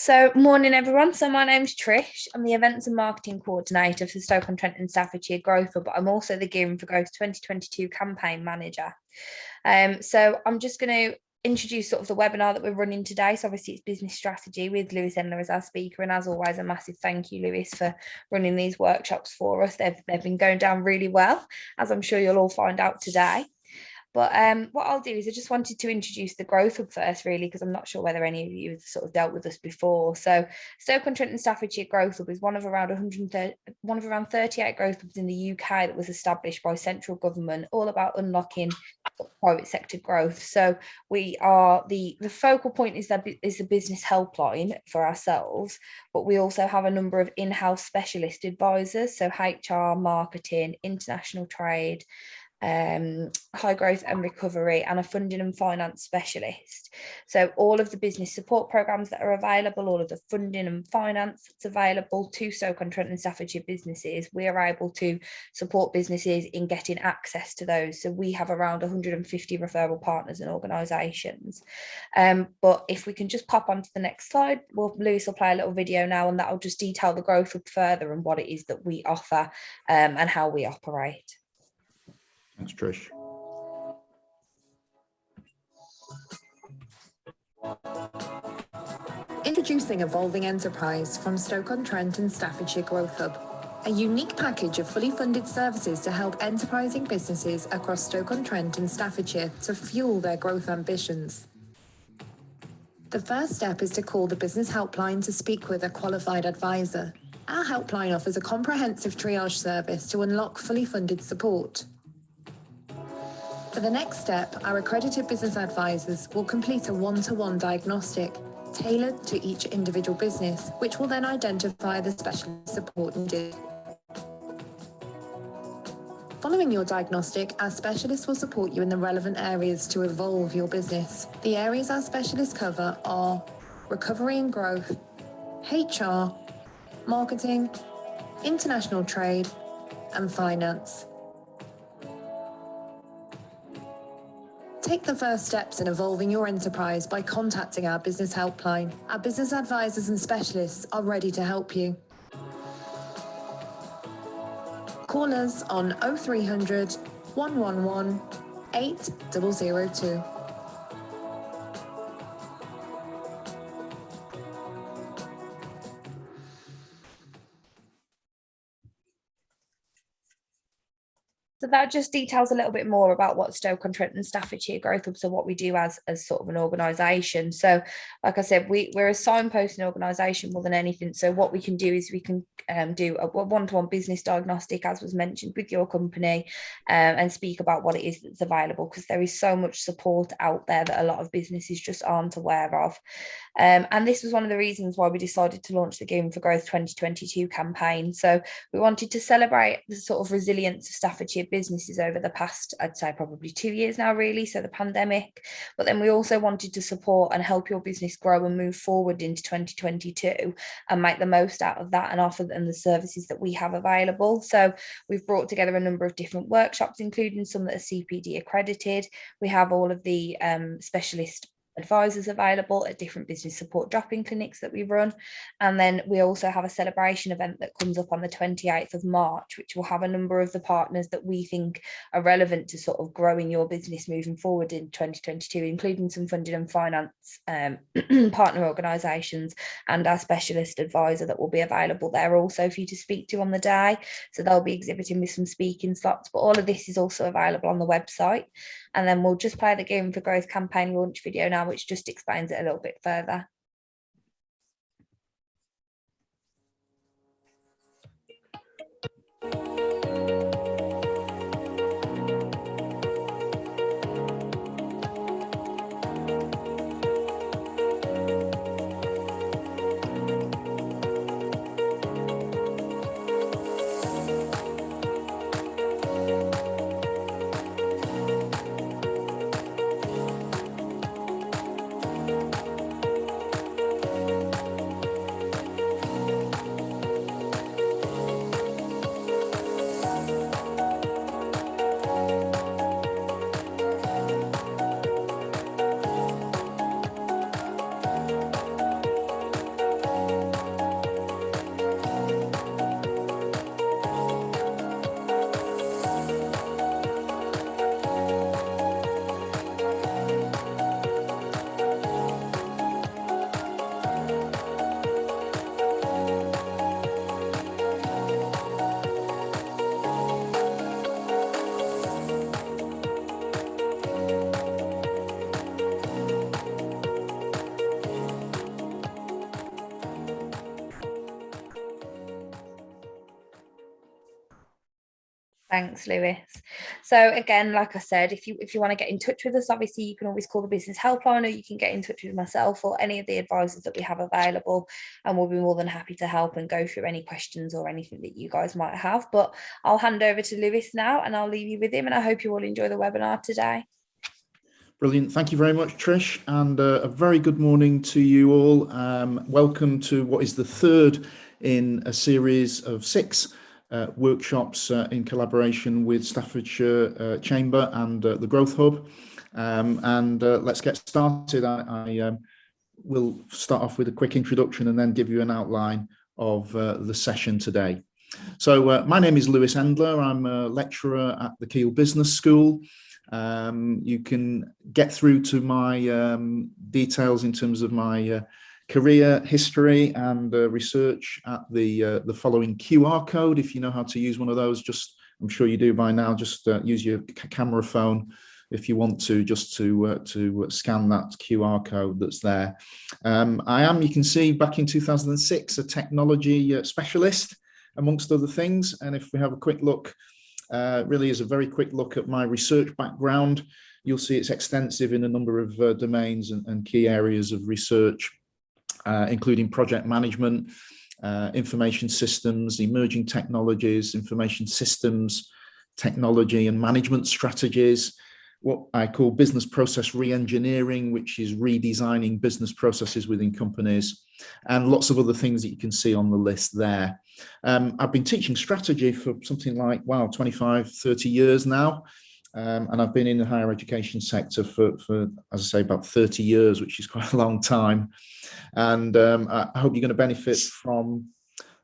So, morning everyone. So, my name's Trish. I'm the events and marketing coordinator for Stoke-on-Trent and Staffordshire Growth Hub, but I'm also the Gearing for Growth 2022 campaign manager. So, I'm just going to introduce sort of the webinar that we're running today. So, obviously, it's business strategy with Lewis Endler as our speaker, and as always, a massive thank you, Lewis, for running these workshops for us. They've been going down really well, as I'm sure you'll all find out today. But what I'll do is I just wanted to introduce the Growth Hub first, really, because I'm not sure whether any of you have sort of dealt with us before. So Stoke-on-Trent and Staffordshire Growth Hub is one of around 38 growth hubs in the UK that was established by central government, all about unlocking private sector growth. So we are the focal point is the business helpline for ourselves, but we also have a number of in-house specialist advisors, so HR, marketing, international trade, high growth and recovery, and a funding and finance specialist. So all of the business support programs that are available, all of the funding and finance that's available to Stoke-on-Trent and Staffordshire businesses, we are able to support businesses in getting access to those. So we have around 150 referral partners and organisations. But if we can just pop onto the next slide, Lewis will play a little video now, and that will just detail the Growth Hub further and what it is that we offer and how we operate. Thanks, Trish. Introducing Evolving Enterprise from Stoke-on-Trent and Staffordshire Growth Hub, a unique package of fully funded services to help enterprising businesses across Stoke-on-Trent and Staffordshire to fuel their growth ambitions. The first step is to call the business helpline to speak with a qualified advisor. Our helpline offers a comprehensive triage service to unlock fully funded support. For the next step, our accredited business advisors will complete a one-to-one diagnostic tailored to each individual business, which will then identify the specialist support needed. Following your diagnostic, our specialists will support you in the relevant areas to evolve your business. The areas our specialists cover are recovery and growth, HR, marketing, international trade, and finance. Take the first steps in evolving your enterprise by contacting our business helpline. Our business advisors and specialists are ready to help you. Call us on 0300 111 8002. So that just details a little bit more about what Stoke-on-Trent and Staffordshire Growth Hub, so what we do as sort of an organisation. So like I said, we're a signposting organisation more than anything. So what we can do is we can do a one-to-one business diagnostic, as was mentioned, with your company and speak about what it is that's available, because there is so much support out there that a lot of businesses just aren't aware of. And this was one of the reasons why we decided to launch the Gearing for Growth 2022 campaign. So we wanted to celebrate the sort of resilience of Staffordshire businesses over the past, I'd say probably 2 years now, really, so the pandemic. But then we also wanted to support and help your business grow and move forward into 2022 and make the most out of that and offer them the services that we have available. So we've brought together a number of different workshops, including some that are CPD accredited. We have all of the specialist advisors available at different business support drop-in clinics that we run. And then we also have a celebration event that comes up on the 28th of March, which will have a number of the partners that we think are relevant to sort of growing your business moving forward in 2022, including some funding and finance partner organisations and our specialist advisor that will be available there also for you to speak to on the day. So they'll be exhibiting with some speaking slots, but all of this is also available on the website. And then we'll just play the Gearing for Growth campaign launch video now, which just explains it a little bit further. Thanks, Lewis. So again, like I said, if you want to get in touch with us, obviously you can always call the business helpline, or you can get in touch with myself or any of the advisors that we have available, and we'll be more than happy to help and go through any questions or anything that you guys might have. But I'll hand over to Lewis now, and I'll leave you with him, and I hope you all enjoy the webinar today. Brilliant. Thank you very much, Trish, and a very good morning to you all. Welcome to what is the third in a series of 6 workshops in collaboration with Staffordshire Chamber and the Growth Hub. Let's get started. I will start off with a quick introduction and then give you an outline of the session today. So my name is Lewis Endler. I'm a lecturer at the Keele Business School. You can get through to my details in terms of my career history and research at the following QR code. If you know how to use one of those, I'm sure you do by now, just use your camera phone if you want to, just to scan that QR code that's there. I am, you can see, back in 2006, a technology specialist, amongst other things. And if we have a quick look, really is a very quick look at my research background, you'll see it's extensive in a number of domains and key areas of research, including project management, information systems, emerging technologies, information systems, technology and management strategies, what I call business process re-engineering, which is redesigning business processes within companies, and lots of other things that you can see on the list there. I've been teaching strategy for something like, 25, 30 years now. And I've been in the higher education sector for, as I say, about 30 years, which is quite a long time. And I hope you're going to benefit from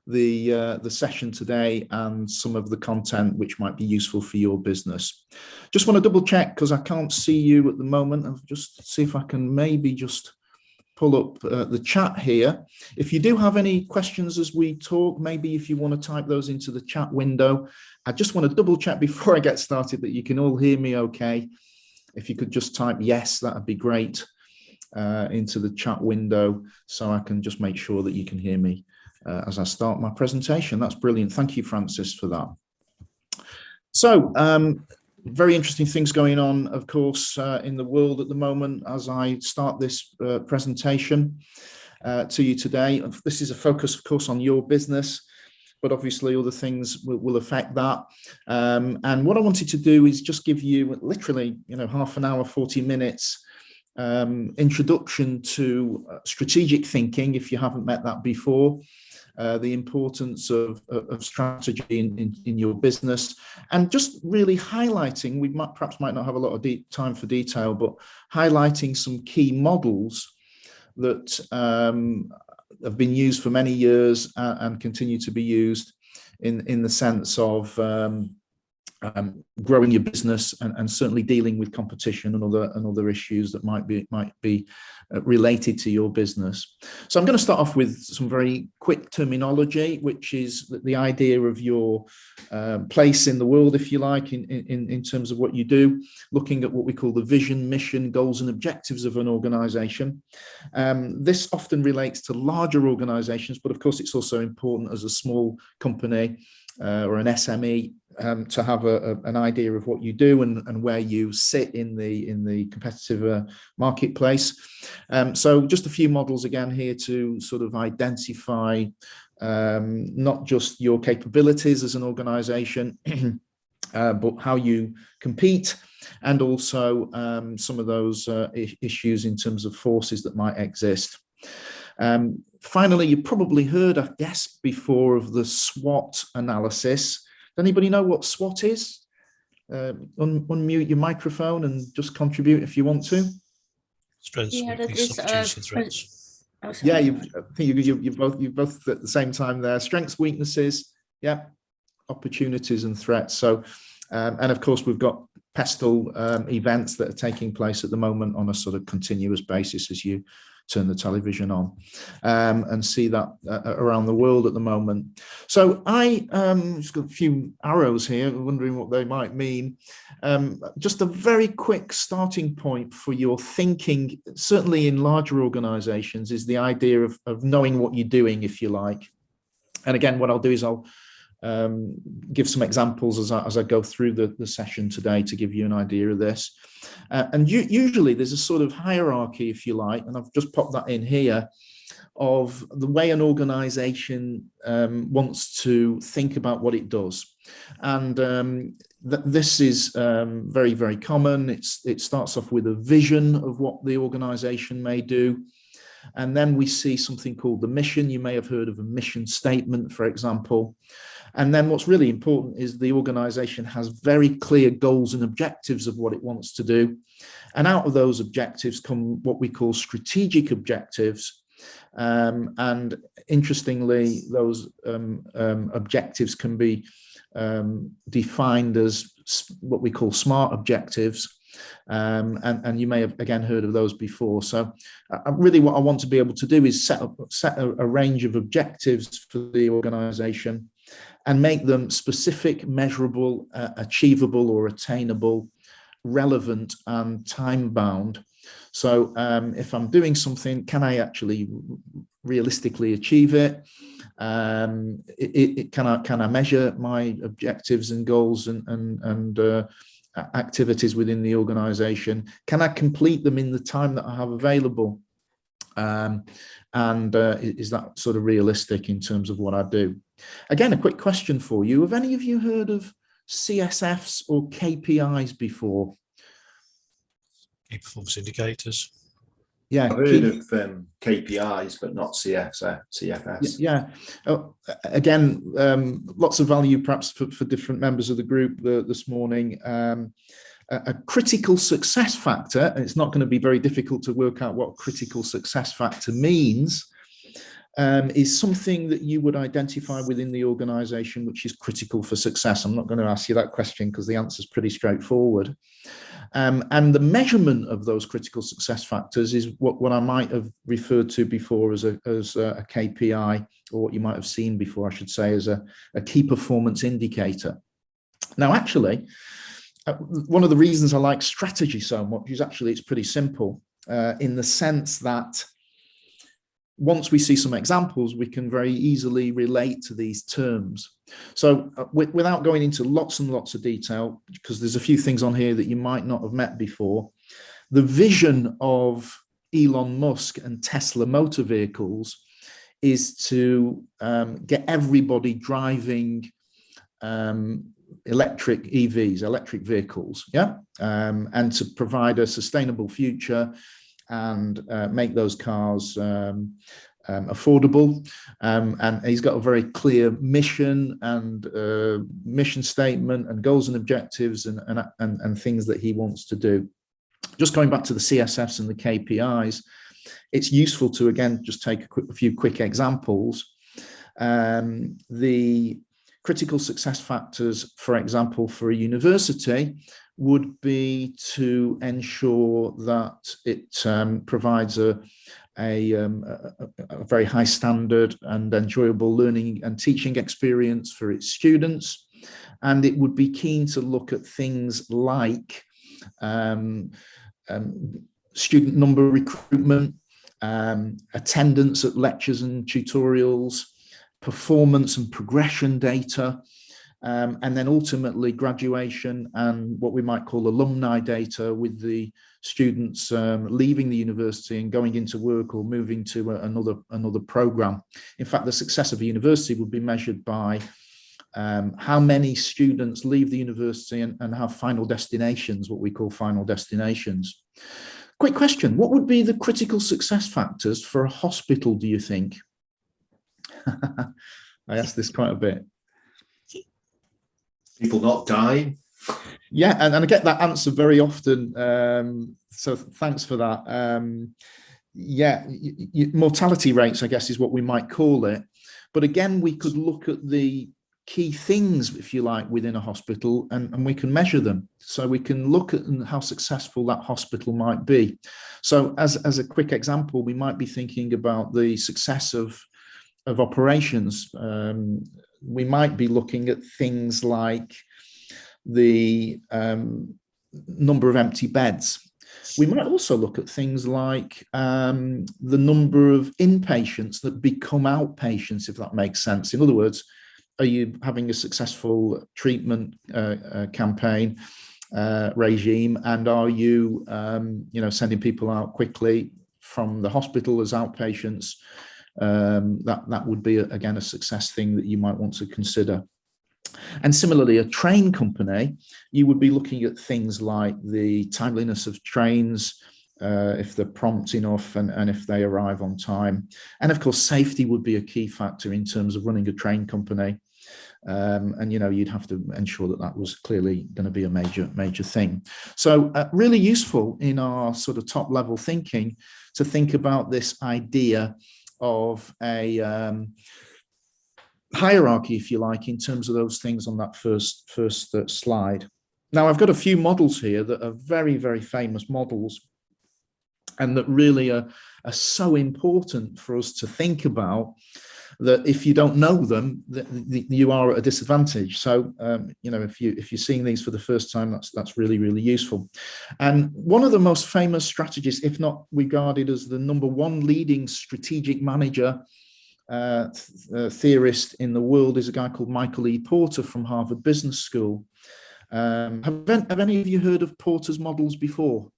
the session today and some of the content which might be useful for your business. Just want to double check, because I can't see you at the moment, and just see if I can maybe just pull up the chat here. If you do have any questions as we talk, maybe if you want to type those into the chat window. I just want to double check before I get started that you can all hear me okay. If you could just type yes, that would be great, into the chat window, so I can just make sure that you can hear me as I start my presentation. That's brilliant. Thank you, Francis, for that. So, very interesting things going on, of course, in the world at the moment as I start this presentation to you today. This is a focus, of course, on your business, but obviously other things will affect that. And what I wanted to do is just give you literally, half an hour, 40 minutes introduction to strategic thinking, if you haven't met that before. The importance of strategy in your business, and just really highlighting, we perhaps might not have a lot of time for detail, but highlighting some key models that have been used for many years and continue to be used in the sense of growing your business and certainly dealing with competition and other issues that might be related to your business. So I'm going to start off with some very quick terminology, which is the idea of your place in the world, if you like, in terms of what you do, looking at what we call the vision, mission, goals and objectives of an organization. This often relates to larger organizations, but of course it's also important as a small company or an SME to have an idea of what you do and where you sit in the competitive marketplace. So just a few models again here to sort of identify not just your capabilities as an organization, but how you compete, and also some of those issues in terms of forces that might exist. Finally, you probably heard, I guess, before of the SWOT analysis. Does anybody know what SWOT is? Unmute your microphone and just contribute if you want to. Strengths, weaknesses, opportunities, threats. Yeah, I think you both at the same time there. Strengths, weaknesses, yeah, opportunities and threats. So, and of course, we've got pestle events that are taking place at the moment on a sort of continuous basis as you turn the television on and see that around the world at the moment. So I just got a few arrows here, wondering what they might mean. Just a very quick starting point for your thinking, certainly in larger organizations, is the idea of knowing what you're doing, if you like. And again, what I'll do is I'll give some examples as I go through the session today to give you an idea of this. And usually there's a sort of hierarchy, if you like, and I've just popped that in here, of the way an organization wants to think about what it does. And this is very, very common. It starts off with a vision of what the organization may do. And then we see something called the mission. You may have heard of a mission statement, for example. And then what's really important is the organization has very clear goals and objectives of what it wants to do. And out of those objectives come what we call strategic objectives. And interestingly, those objectives can be defined as what we call SMART objectives. And you may have again heard of those before. So really what I want to be able to do is set a range of objectives for the organization and make them specific, measurable, achievable or attainable, relevant and time bound. So if I'm doing something, can I actually realistically achieve it? Can I measure my objectives and goals and activities within the organization? Can I complete them in the time that I have available? Is that sort of realistic in terms of what I do? Again, a quick question for you. Have any of you heard of CSFs or KPIs before? Key performance indicators. Yeah, I've heard of KPIs, but not CFS. Yeah. Again, lots of value perhaps for different members of the group this morning. A critical success factor, and it's not going to be very difficult to work out what critical success factor means, is something that you would identify within the organization which is critical for success. I'm not going to ask you that question because the answer is pretty straightforward. And the measurement of those critical success factors is what I might have referred to before as a KPI, or what you might have seen before, I should say, as a key performance indicator. Now, actually, one of the reasons I like strategy so much is actually it's pretty simple in the sense that once we see some examples, we can very easily relate to these terms. So without going into lots and lots of detail, because there's a few things on here that you might not have met before, the vision of Elon Musk and Tesla motor vehicles is to get everybody driving electric EVs, electric vehicles, and to provide a sustainable future and make those cars affordable. And he's got a very clear mission and mission statement and goals and objectives and things that he wants to do. Just going back to the CSFs and the KPIs, it's useful to, again, just take a few quick examples. The critical success factors, for example, for a university would be to ensure that it provides a very high standard and enjoyable learning and teaching experience for its students. And it would be keen to look at things like student number recruitment, attendance at lectures and tutorials, performance and progression data, and then ultimately graduation and what we might call alumni data, with the students leaving the university and going into work or moving to another program. In fact, the success of a university would be measured by how many students leave the university and have final destinations, what we call final destinations. Quick question, what would be the critical success factors for a hospital, do you think? I ask this quite a bit. People not dying. Yeah, and I get that answer very often. So thanks for that. Mortality rates, I guess, is what we might call it. But again, we could look at the key things, if you like, within a hospital, and we can measure them. So we can look at how successful that hospital might be. So as a quick example, we might be thinking about the success of operations. We might be looking at things like the number of empty beds. We might also look at things like the number of inpatients that become outpatients, if that makes sense. In other words, are you having a successful treatment campaign regime, and are you sending people out quickly from the hospital as outpatients? That would be again a success thing that you might want to consider. And similarly, a train company, you would be looking at things like the timeliness of trains, if they're prompt enough and if they arrive on time. And of course, safety would be a key factor in terms of running a train company. And you'd have to ensure that was clearly going to be a major thing. So really useful in our sort of top level thinking to think about this idea of a hierarchy, if you like, in terms of those things on that first slide. Now, I've got a few models here that are very, very famous models, and that really are so important for us to think about, that if you don't know them, you are at a disadvantage. So, if you're seeing these for the first time, that's really, really useful. And one of the most famous strategists, if not regarded as the number one leading strategic manager theorist in the world, is a guy called Michael E. Porter from Harvard Business School. Have any of you heard of Porter's models before?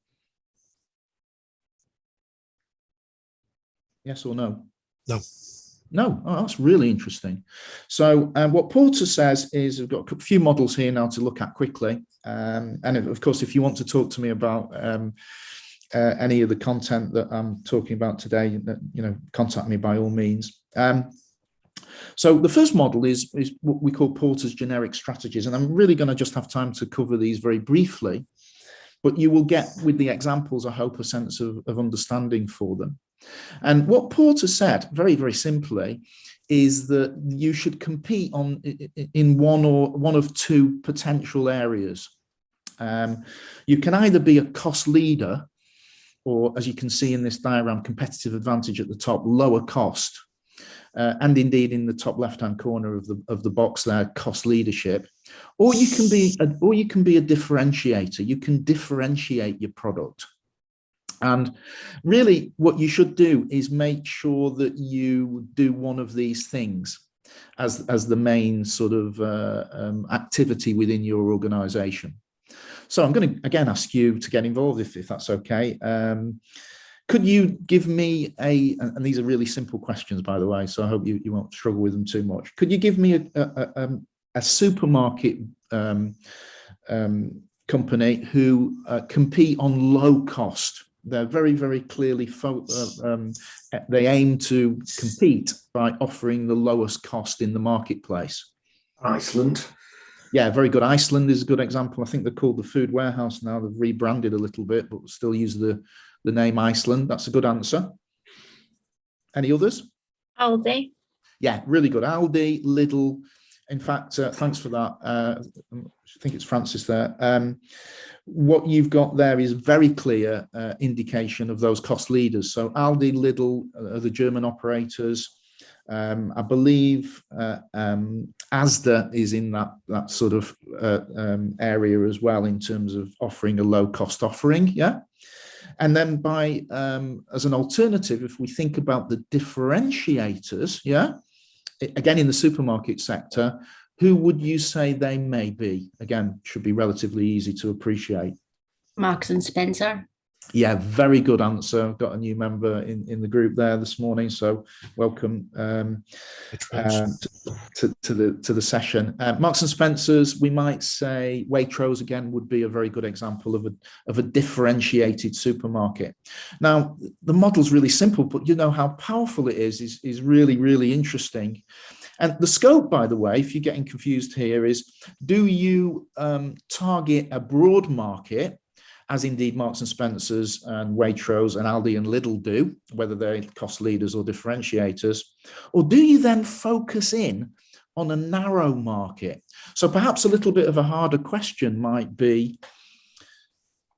Yes or no? No. No. Oh, that's really interesting. So what Porter says is, we've got a few models here now to look at quickly. And of course, if you want to talk to me about any of the content that I'm talking about today, contact me by all means. So the first model is what we call Porter's generic strategies. And I'm really going to just have time to cover these very briefly, but you will get with the examples, I hope, a sense of understanding for them. And what Porter said, very, very simply, is that you should compete in one of two potential areas. You can either be a cost leader, or, as you can see in this diagram, competitive advantage at the top, lower cost, and indeed in the top left-hand corner of the box there, cost leadership. Or you can be a differentiator. You can differentiate your product. And really, what you should do is make sure that you do one of these things as the main sort of activity within your organization. So I'm going to again ask you to get involved, if that's okay. Could you give me and these are really simple questions, by the way, so I hope you won't struggle with them too much. Could you give me a supermarket company who compete on low cost? They're very, very clearly, they aim to compete by offering the lowest cost in the marketplace. Iceland. Yeah, very good. Iceland is a good example. I think they're called the Food Warehouse now. They've rebranded a little bit, but still use the name Iceland. That's a good answer. Any others? Aldi. Yeah, really good. Aldi, Lidl. In fact, thanks for that. I think it's Francis there. What you've got there is very clear indication of those cost leaders. So Aldi, Lidl are the German operators. I believe Asda is in that sort of area as well, in terms of offering a low cost offering. Yeah. And then as an alternative, if we think about the differentiators, yeah, again, in the supermarket sector, who would you say they may be? Again, should be relatively easy to appreciate. Marks and Spencer. Yeah, very good answer. I've got a new member in the group there this morning, so welcome to the session. Marks and Spencers, we might say Waitrose again would be a very good example of a differentiated supermarket. Now, the model's really simple, but you know how powerful it is really, really interesting. And the scope, by the way, if you're getting confused here, is do you target a broad market, as indeed Marks and Spencers and Waitrose and Aldi and Lidl do, whether they're cost leaders or differentiators, or do you then focus in on a narrow market? So perhaps a little bit of a harder question might be,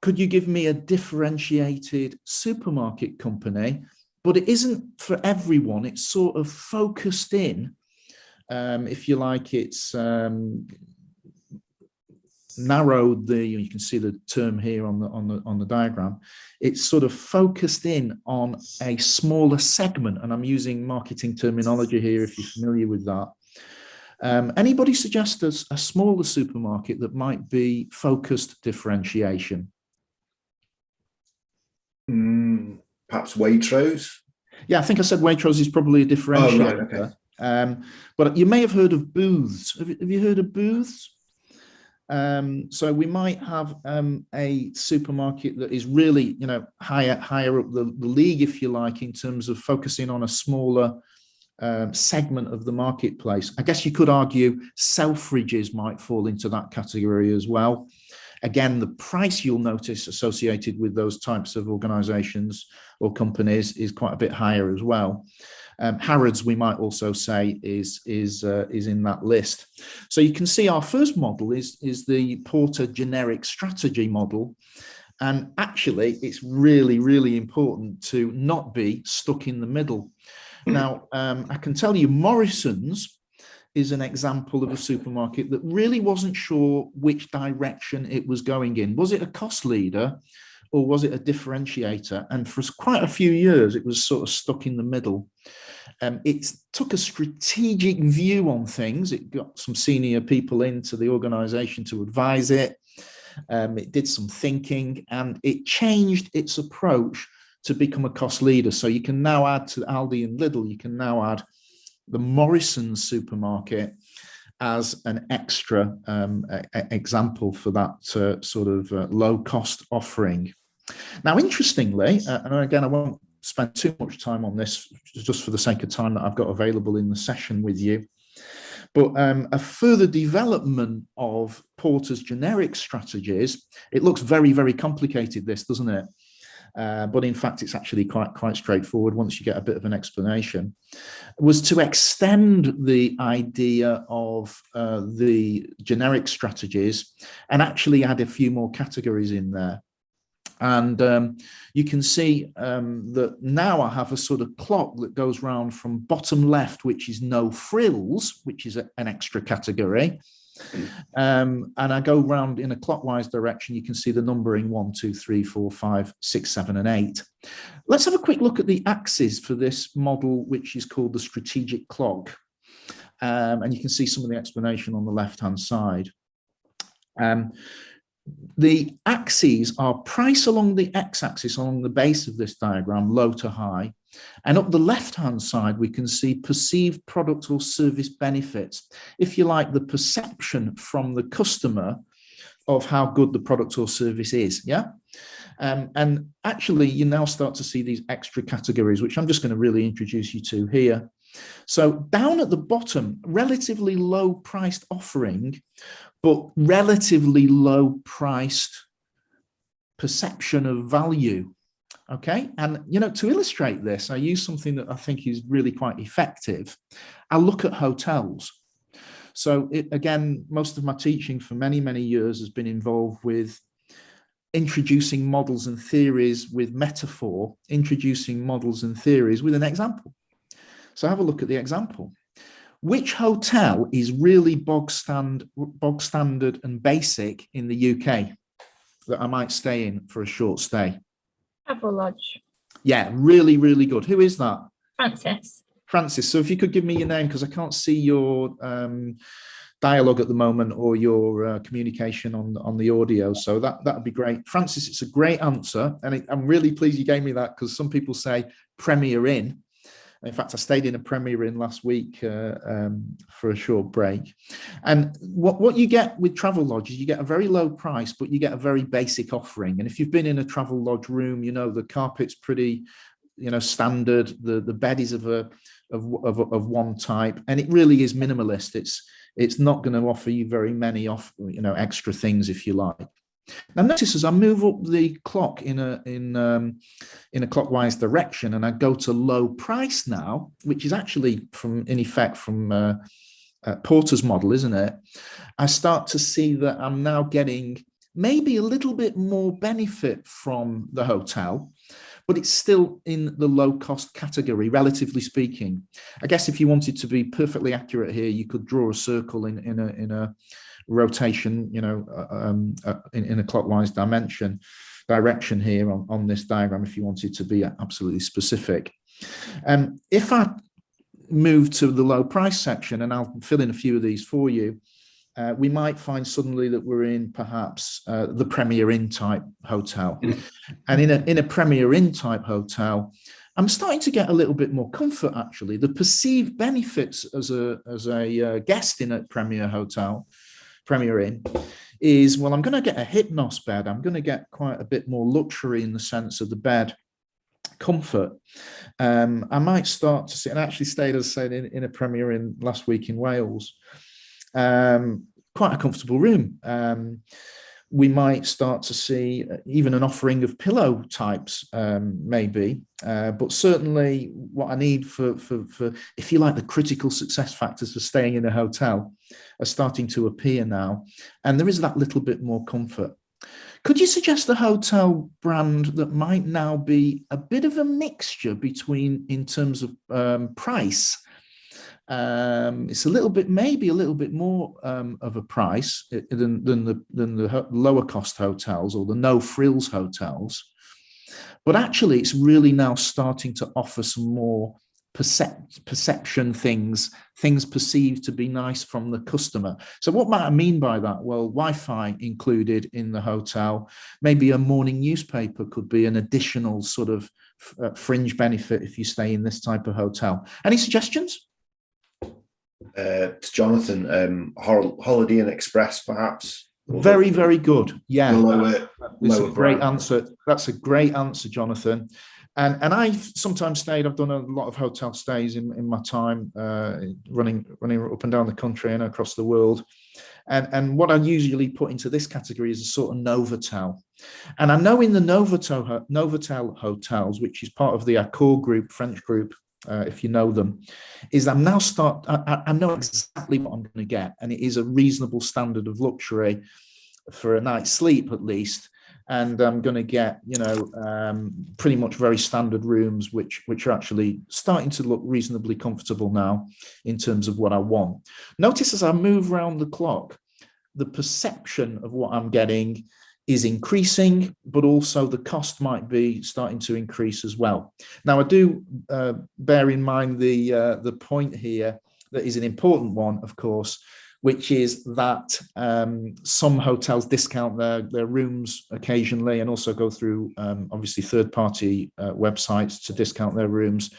could you give me a differentiated supermarket company, but it isn't for everyone, it's sort of focused in, if you like, it's narrowed you can see the term here on the diagram. It's sort of focused in on a smaller segment, and I'm using marketing terminology here if you're familiar with that. Anybody suggest a smaller supermarket that might be focused differentiation? Perhaps Waitrose. Yeah, I think I said Waitrose is probably a differentiator. Oh, right, okay. But you may have heard of booths. Have you heard of booths? So we might have a supermarket that is really, higher up the league, if you like, in terms of focusing on a smaller segment of the marketplace. I guess you could argue Selfridges might fall into that category as well. Again, the price you'll notice associated with those types of organizations or companies is quite a bit higher as well. Harrods, we might also say, is in that list. So you can see our first model is the Porter generic strategy model. And actually, it's really, really important to not be stuck in the middle. Now, I can tell you Morrison's is an example of a supermarket that really wasn't sure which direction it was going in. Was it a cost leader or was it a differentiator? And for quite a few years, it was sort of stuck in the middle. It took a strategic view on things. It got some senior people into the organization to advise it. It did some thinking and it changed its approach to become a cost leader. So you can now add to Aldi and Lidl, you can now add the Morrison's supermarket as an extra example for that sort of low cost offering. Now, interestingly, and again, I won't spend too much time on this just for the sake of time that I've got available in the session with you, but a further development of Porter's generic strategies, it looks very, very complicated, this, doesn't it? But in fact, it's actually quite straightforward once you get a bit of an explanation, was to extend the idea of the generic strategies and actually add a few more categories in there. And you can see that now I have a sort of clock that goes round from bottom left, which is no frills, which is an extra category. And I go round in a clockwise direction. You can see the numbering 1, 2, 3, 4, 5, 6, 7, and 8. Let's have a quick look at the axes for this model, which is called the strategic clock. And you can see some of the explanation on the left-hand side. The axes are price along the x-axis, along the base of this diagram, low to high. And up the left-hand side, we can see perceived product or service benefits. If you like, the perception from the customer of how good the product or service is, yeah? And actually, you now start to see these extra categories, which I'm just going to really introduce you to here. So down at the bottom, relatively low-priced offering, but relatively low-priced perception of value. Okay, and to illustrate this, I use something that I think is really quite effective. I look at hotels. So again, most of my teaching for many, many years has been involved with introducing models and theories with metaphor, introducing models and theories with an example. So have a look at the example. Which hotel is really bog standard and basic in the UK that I might stay in for a short stay? Travelodge. Yeah, really, really good. Who is that? Francis. Francis. So if you could give me your name, because I can't see your dialogue at the moment or your communication on the audio. So that would be great. Francis, it's a great answer. And I'm really pleased you gave me that, because some people say Premier Inn. In fact, I stayed in a Premier Inn last week for a short break. And what you get with Travelodge is you get a very low price, but you get a very basic offering. And if you've been in a Travelodge room, the carpet's pretty, standard. The bed is of one type, and it really is minimalist. It's not going to offer you very many extra things, if you like. Now notice as I move up the clock in a clockwise direction, and I go to low price now, which is actually from Porter's model, isn't it? I start to see that I'm now getting maybe a little bit more benefit from the hotel, but it's still in the low cost category, relatively speaking. I guess if you wanted to be perfectly accurate here, you could draw a circle in a rotation, in a clockwise direction here on this diagram, if you wanted to be absolutely specific. If I move to the low price section, and I'll fill in a few of these for you, we might find suddenly that we're in perhaps the Premier Inn type hotel. And in a Premier Inn type hotel, I'm starting to get a little bit more comfort, actually. The perceived benefits as a guest in a Premier Inn, is, well, I'm going to get a Hypnos bed. I'm going to get quite a bit more luxury in the sense of the bed comfort. I might start to see, and I actually stayed, as I said, in a Premier Inn last week in Wales. Quite a comfortable room. We might start to see even an offering of pillow types, maybe, but certainly what I need for, if you like, the critical success factors for staying in a hotel are starting to appear now, and there is that little bit more comfort. Could you suggest a hotel brand that might now be a bit of a mixture between, in terms of price? It's a little bit, maybe a little bit more of a price than the lower cost hotels or the no frills hotels, but actually it's really now starting to offer some more perception things perceived to be nice from the customer. So what might I mean by that? Well, Wi-Fi included in the hotel, maybe a morning newspaper could be an additional sort of fringe benefit if you stay in this type of hotel. Any suggestions? To Jonathan, Holiday Inn Express, perhaps. Very, very good. Yeah, lower a great brand. answer. That's a great answer, Jonathan. And I've sometimes stayed. I've done a lot of hotel stays in my time, running up and down the country and across the world. And what I usually put into this category is a sort of Novotel. And I know in the Novotel hotels, which is part of the Accor group, French group, if you know them, is I know exactly what I'm going to get, and it is a reasonable standard of luxury for a night's sleep at least. And I'm going to get, pretty much very standard rooms, which are actually starting to look reasonably comfortable now in terms of what I want. Notice as I move around the clock, the perception of what I'm getting is increasing, but also the cost might be starting to increase as well. Now, I do bear in mind the point here that is an important one, of course, which is that some hotels discount their rooms occasionally and also go through, obviously, third-party websites to discount their rooms.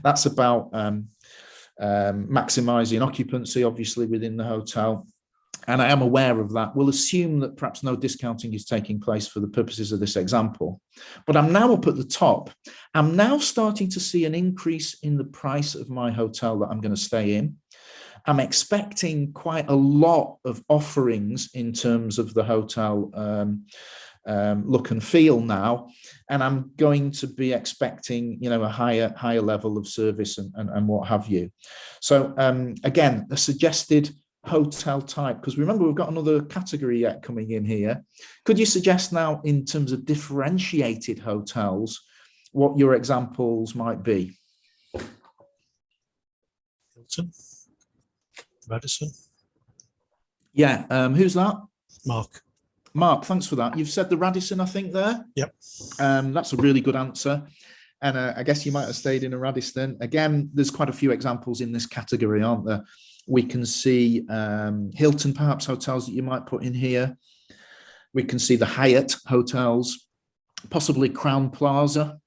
That's about maximizing occupancy, obviously, within the hotel. And I am aware of that. We'll assume that perhaps no discounting is taking place for the purposes of this example. But I'm now up at the top. I'm now starting to see an increase in the price of my hotel that I'm going to stay in. I'm expecting quite a lot of offerings in terms of the hotel look and feel now, and I'm going to be expecting, a higher level of service and what have you. So again, a suggested hotel type, because remember we've got another category yet coming in here. Could you suggest now, in terms of differentiated hotels, what your examples might be? Hilton, Radisson. Yeah, who's that? Mark, thanks for that. You've said the Radisson, I think, there. Yep. That's a really good answer. And I guess you might have stayed in a Radisson. Again, there's quite a few examples in this category, aren't there? We can see Hilton, perhaps, hotels that you might put in here. We can see the Hyatt hotels, possibly Crowne Plaza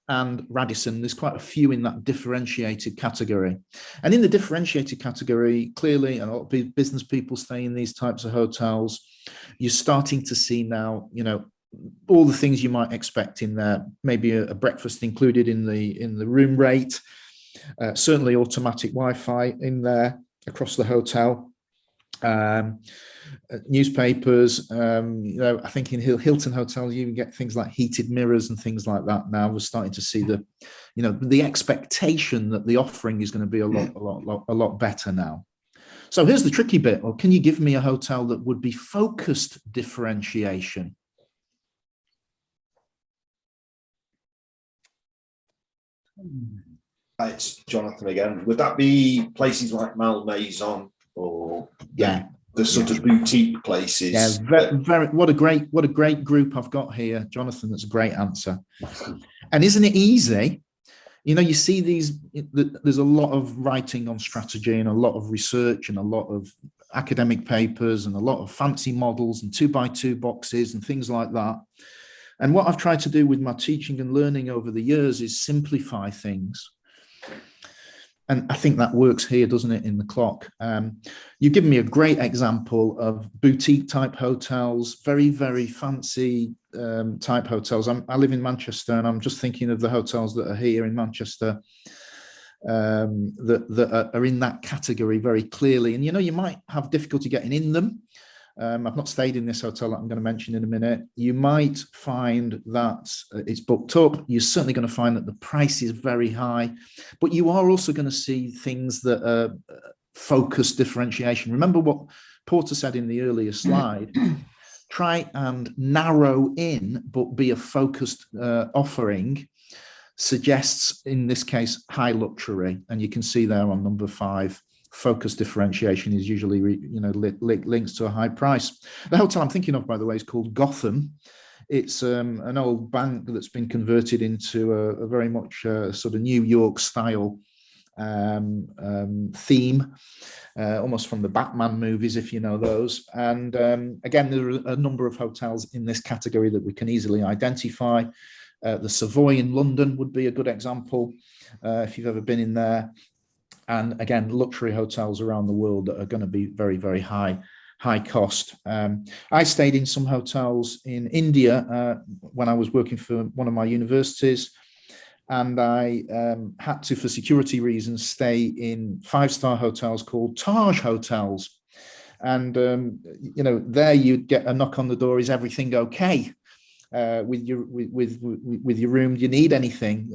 and Radisson. There's quite a few in that differentiated category. And in the differentiated category, clearly, a lot of business people stay in these types of hotels. You're starting to see now, all the things you might expect in there. Maybe a breakfast included in the room rate. Certainly automatic Wi-Fi in there across the hotel. Newspapers, I think in Hilton hotels you even get things like heated mirrors and things like that. Now we're starting to see the expectation that the offering is going to be a lot better now. So here's the tricky bit. Or can you give me a hotel that would be focused differentiation? It's Jonathan again. Would that be places like Malmaison or the sort of boutique places? Yeah, very. What a great group I've got here, Jonathan. That's a great answer. And isn't it easy? You know, you see there's a lot of writing on strategy and a lot of research and a lot of academic papers and a lot of fancy models and 2x2 boxes and things like that. And what I've tried to do with my teaching and learning over the years is simplify things. And I think that works here, doesn't it, in the clock? You've given me a great example of boutique type hotels, very, very fancy type hotels. I live in Manchester, and I'm just thinking of the hotels that are here in Manchester that are in that category very clearly. And, you know, you might have difficulty getting in them. I've not stayed in this hotel that I'm going to mention in a minute. You might find that it's booked up. You're certainly going to find that the price is very high, but you are also going to see things that are focused differentiation. Remember what Porter said in the earlier slide. Try and narrow in, but be a focused offering. Suggests, in this case, high luxury. And you can see there on number 5, focus differentiation is usually, links to a high price. The hotel I'm thinking of, by the way, is called Gotham. It's an old bank that's been converted into a very much sort of New York style theme, almost from the Batman movies, if you know those. And again, there are a number of hotels in this category that we can easily identify. The Savoy in London would be a good example if you've ever been in there. And again, luxury hotels around the world that are going to be very, very high cost. I stayed in some hotels in India when I was working for one of my universities, and I had to, for security reasons, stay in 5-star hotels called Taj hotels. And there you'd get a knock on the door: is everything okay with your room? Do you need anything?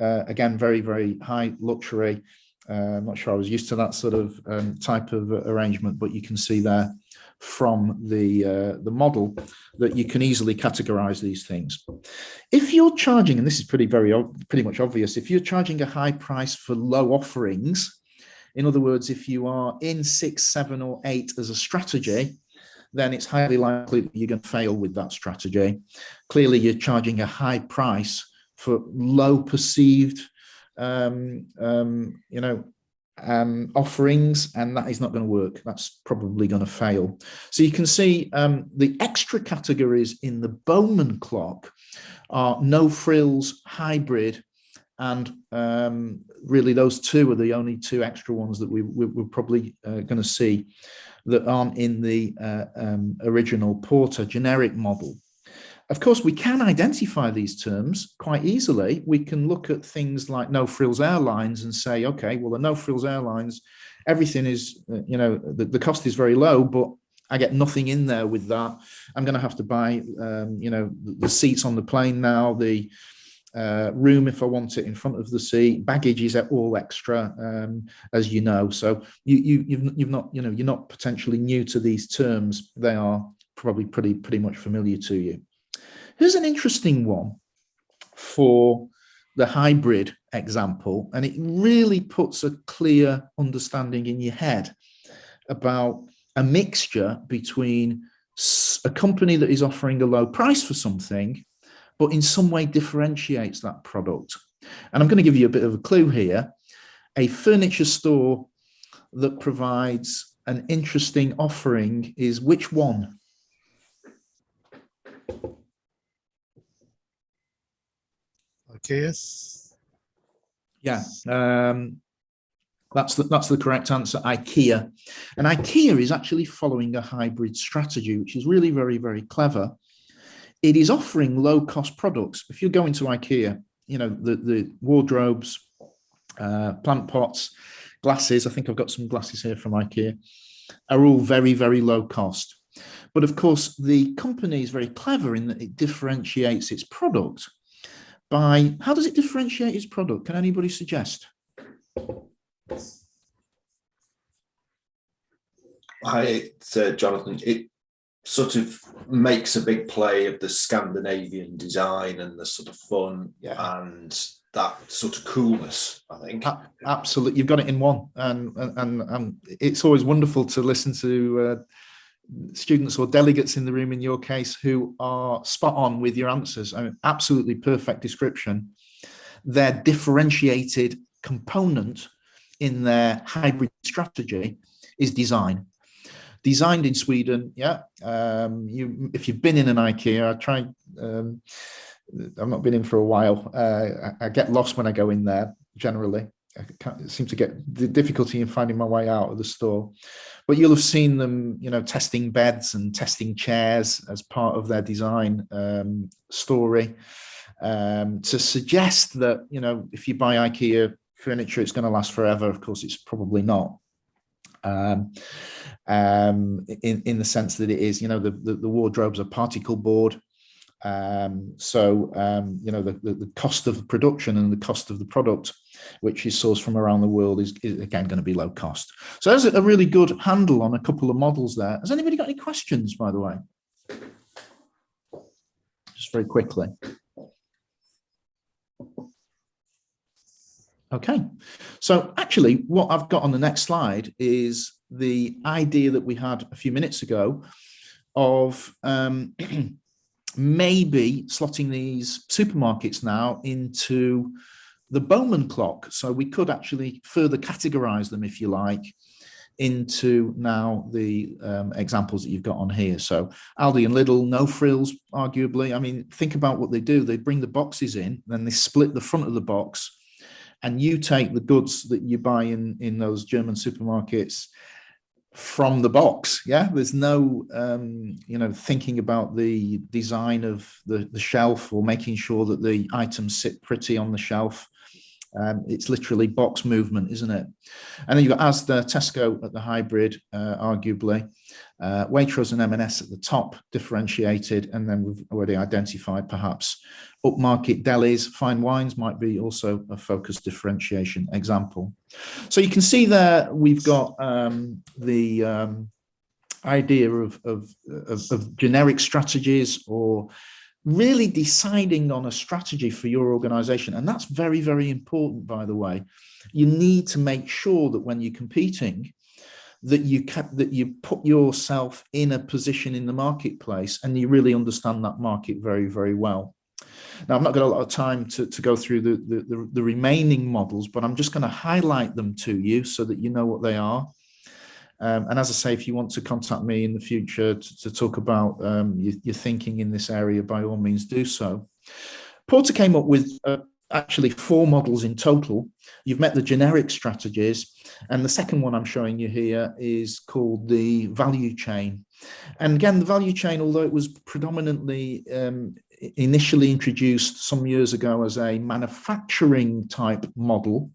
Again, very, very high luxury. I'm not sure I was used to that sort of type of arrangement, but you can see there from the model that you can easily categorize these things. If you're charging, and this is pretty much obvious, if you're charging a high price for low offerings, in other words, if you are in 6, 7, or 8 as a strategy, then it's highly likely that you're going to fail with that strategy. Clearly, you're charging a high price for low perceived offerings, and that is not going to work. That's probably going to fail. So you can see the extra categories in the Bowman clock are no frills, hybrid, and really those two are the only 2 extra ones that we're probably going to see that aren't in the original Porter generic model. Of course, we can identify these terms quite easily. We can look at things like No Frills Airlines and say, okay, well, the No Frills Airlines, everything is, the cost is very low, but I get nothing in there with that. I'm going to have to buy, the seats on the plane now, the room if I want it in front of the seat. Baggage is all extra, as you know. So you're not potentially new to these terms. They are probably pretty much familiar to you. Here's an interesting one for the hybrid example, and it really puts a clear understanding in your head about a mixture between a company that is offering a low price for something, but in some way differentiates that product. And I'm going to give you a bit of a clue here. A furniture store that provides an interesting offering is which one? IKEA. Yeah, that's the correct answer, IKEA. And IKEA is actually following a hybrid strategy, which is really very, very clever. It is offering low-cost products. If you go into IKEA, the wardrobes, plant pots, glasses, I think I've got some glasses here from IKEA, are all very, very low cost. But of course, the company is very clever in that it differentiates its product by, how does it differentiate its product? Can anybody suggest? Jonathan, it sort of makes a big play of the Scandinavian design and the sort of fun and that sort of coolness, I think. Absolutely, you've got it in one, and it's always wonderful to listen to students or delegates in the room, in your case, who are spot on with your answers. I mean, absolutely perfect description. their differentiated component in their hybrid strategy is design. Designed in Sweden, yeah. If you've been in an IKEA, I tried. I've not been in for a while. I get lost when I go in there. Generally, I seem to get the difficulty in finding my way out of the store. But you'll have seen them, testing beds and testing chairs as part of their design story, to suggest that if you buy IKEA furniture, it's going to last forever. Of course, it's probably not. In the sense that it is, the wardrobes are particle board. The cost of production and the cost of the product, which is sourced from around the world, is again going to be low cost. So that's a really good handle on a couple of models there. Has anybody got any questions, by the way? Just very quickly. Okay, so actually what I've got on the next slide is the idea that we had a few minutes ago of maybe slotting these supermarkets now into the Bowman clock. So we could actually further categorize them, if you like, into now the examples that you've got on here. So Aldi and Lidl, no frills, arguably. I mean, think about what they do. They bring the boxes in, then they split the front of the box, and you take the goods that you buy in those German supermarkets from the box. Yeah, there's no thinking about the design of the shelf or making sure that the items sit pretty on the shelf. It's literally box movement, isn't it? And then you've got Asda, Tesco at the hybrid, arguably, Waitrose and M&S at the top, differentiated, and then we've already identified perhaps upmarket delis. Fine wines might be also a focused differentiation example. So you can see there we've got the idea of generic strategies, or really deciding on a strategy for your organization. And that's very, very important, by the way. You need to make sure that when you're competing, that you put yourself in a position in the marketplace and you really understand that market very, very well. Now, I've not got a lot of time to go through the remaining models, but I'm just going to highlight them to you so that you know what they are. And as I say, if you want to contact me in the future to talk about your thinking in this area, by all means do so. Porter came up with actually 4 models in total. You've met the generic strategies, and the second one I'm showing you here is called the value chain. And again, the value chain, although it was predominantly initially introduced some years ago as a manufacturing type model,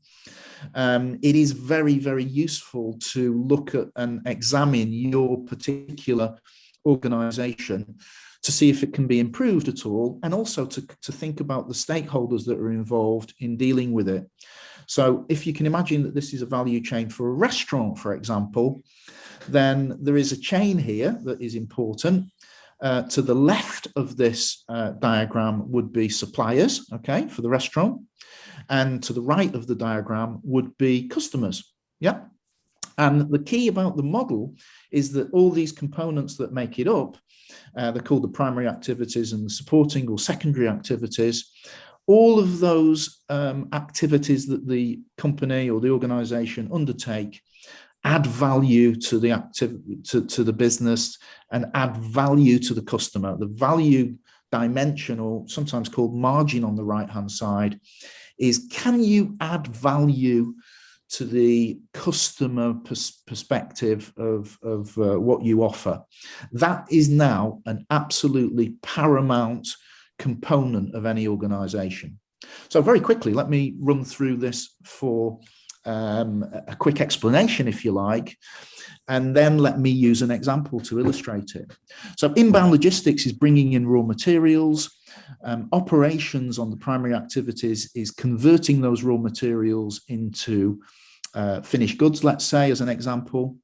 it is very, very useful to look at and examine your particular organization to see if it can be improved at all, and also to think about the stakeholders that are involved in dealing with it. So if you can imagine that this is a value chain for a restaurant, for example, then there is a chain here that is important. To the left of this diagram would be suppliers, okay, for the restaurant. And to the right of the diagram would be customers. Yeah. And the key about the model is that all these components that make it up, they're called the primary activities and the supporting or secondary activities. All of those activities that the company or the organization undertake add value to the activity, to the business, and add value to the customer. The value dimension, or sometimes called margin on the right-hand side, is can you add value to the customer perspective of what you offer? That is now an absolutely paramount component of any organization. So very quickly, let me run through this for a quick explanation, if you like, and then let me use an example to illustrate it. So inbound logistics is bringing in raw materials. Operations on the primary activities is converting those raw materials into finished goods, let's say, as an example.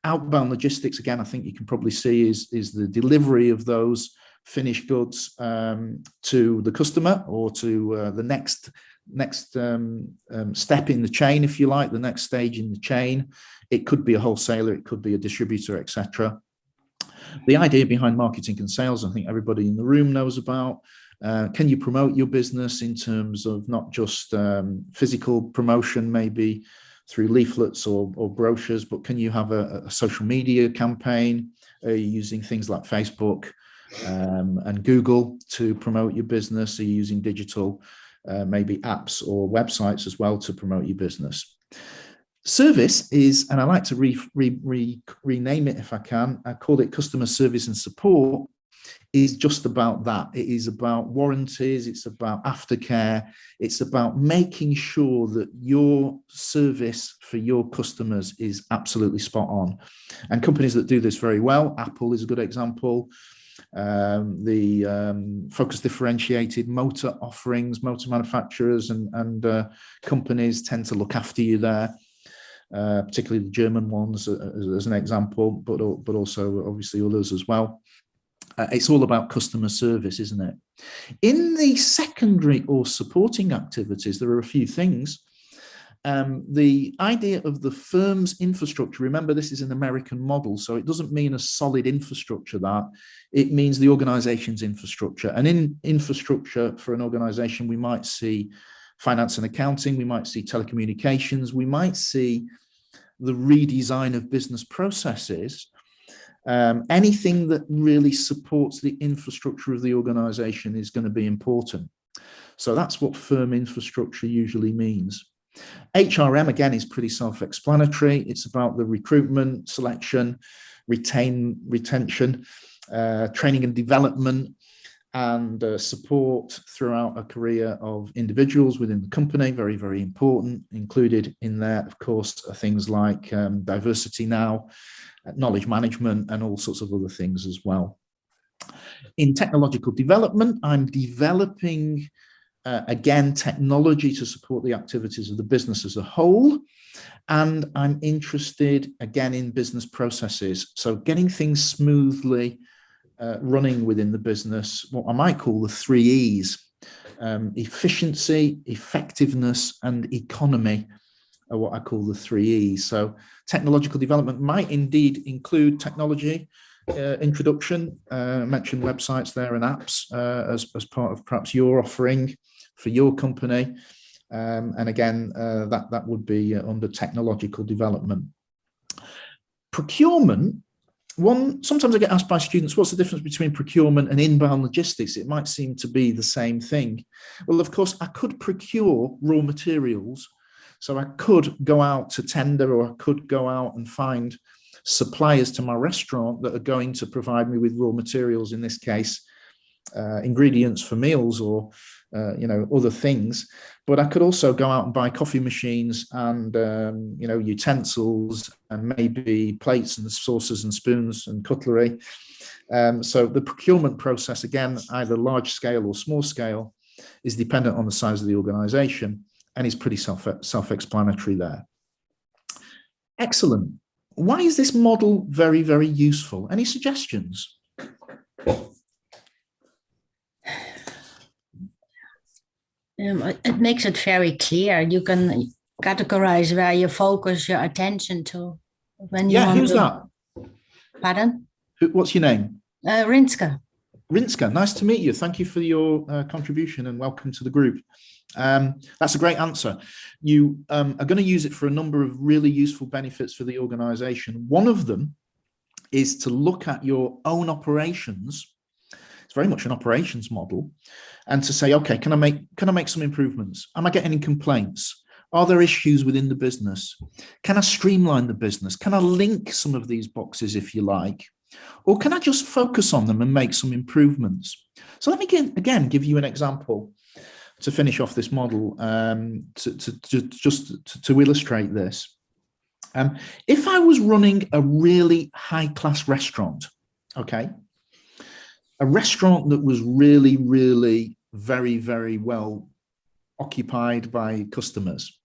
Outbound logistics, again, I think you can probably see is the delivery of those finished goods to the customer, or to the next step in the chain, if you like, the next stage in the chain. It could be a wholesaler, it could be a distributor, etc. The idea behind marketing and sales, I think everybody in the room knows about. Can you promote your business in terms of not just physical promotion, maybe through leaflets or brochures, but can you have a social media campaign? Are you using things like Facebook and Google to promote your business? Are you using digital, maybe apps or websites as well to promote your business? Service is, and I like to rename it if I can, I call it customer service and support, is just about that. It is about warranties, it's about aftercare, it's about making sure that your service for your customers is absolutely spot on. And companies that do this very well, Apple is a good example. The focus differentiated motor offerings, motor manufacturers and companies tend to look after you there. Particularly the German ones as an example, but also obviously others as well. It's all about customer service, isn't it? In the secondary or supporting activities, there are a few things. The idea of the firm's infrastructure, remember this is an American model, so it doesn't mean a solid infrastructure that, it means the organization's infrastructure. And in infrastructure for an organization, we might see finance and accounting, we might see telecommunications, we might see the redesign of business processes. Anything that really supports the infrastructure of the organization is going to be important. So that's what firm infrastructure usually means. HRM, again, is pretty self-explanatory. It's about the recruitment, selection, retention, training and development, and support throughout a career of individuals within the company. Very, very important. Included in there, of course, are things like diversity now, knowledge management, and all sorts of other things as well. In technological development, I'm developing, again, technology to support the activities of the business as a whole. And I'm interested, again, in business processes. So getting things smoothly running within the business, what I might call the 3 E's, efficiency, effectiveness, and economy are what I call the 3 E's. So technological development might indeed include technology introduction, mentioned websites there and apps as part of perhaps your offering for your company. And again, that would be under technological development. Procurement. Sometimes I get asked by students, what's the difference between procurement and inbound logistics? It might seem to be the same thing. Well, of course, I could procure raw materials. So I could go out to tender, or I could go out and find suppliers to my restaurant that are going to provide me with raw materials, in this case, ingredients for meals or other things. But I could also go out and buy coffee machines and utensils and maybe plates and saucers and spoons and cutlery. So the procurement process, again, either large scale or small scale, is dependent on the size of the organization and is pretty self-explanatory there. Excellent. Why is this model very, very useful? Any suggestions? It makes it very clear. You can categorize where you focus your attention to. When you who's that? Pardon? What's your name? Rinska. Rinska, nice to meet you. Thank you for your contribution and welcome to the group. That's a great answer. You are going to use it for a number of really useful benefits for the organization. One of them is to look at your own operations. It's very much an operations model, and to say, okay, can I make some improvements? Am I getting any complaints? Are there issues within the business? Can I streamline the business? Can I link some of these boxes, if you like? Or can I just focus on them and make some improvements? So let me again give you an example to finish off this model, to illustrate this. If I was running a really high-class restaurant, okay, a restaurant that was really, really very, very well occupied by customers,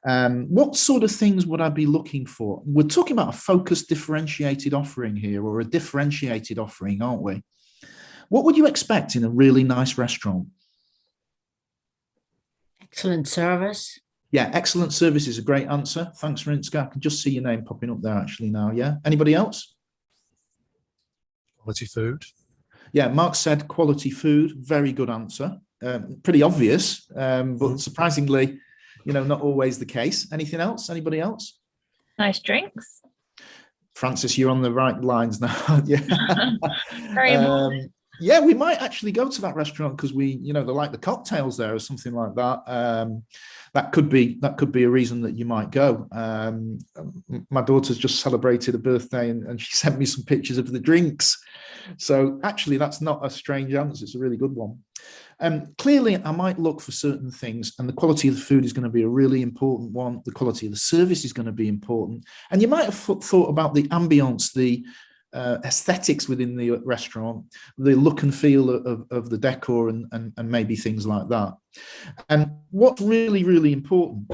what sort of things would I be looking for? We're talking about a focused, differentiated offering here, or a differentiated offering, aren't we? What would you expect in a really nice restaurant? Excellent service. Yeah, excellent service is a great answer. Thanks, Rinska. I can just see your name popping up there actually now. Yeah. Anybody else? Quality food. Yeah, Mark said quality food. Very good answer. Pretty obvious, but surprisingly, not always the case. Anything else? Anybody else? Nice drinks. Francis, you're on the right lines now. Very we might actually go to that restaurant because they like the cocktails there or something like that. That could be a reason that you might go. My daughter's just celebrated a birthday and she sent me some pictures of the drinks. So actually, that's not a strange answer. It's a really good one. Clearly, I might look for certain things, and the quality of the food is going to be a really important one. The quality of the service is going to be important. And you might have thought about the ambience, the aesthetics within the restaurant, the look and feel of the decor and maybe things like that. And what's really, really important,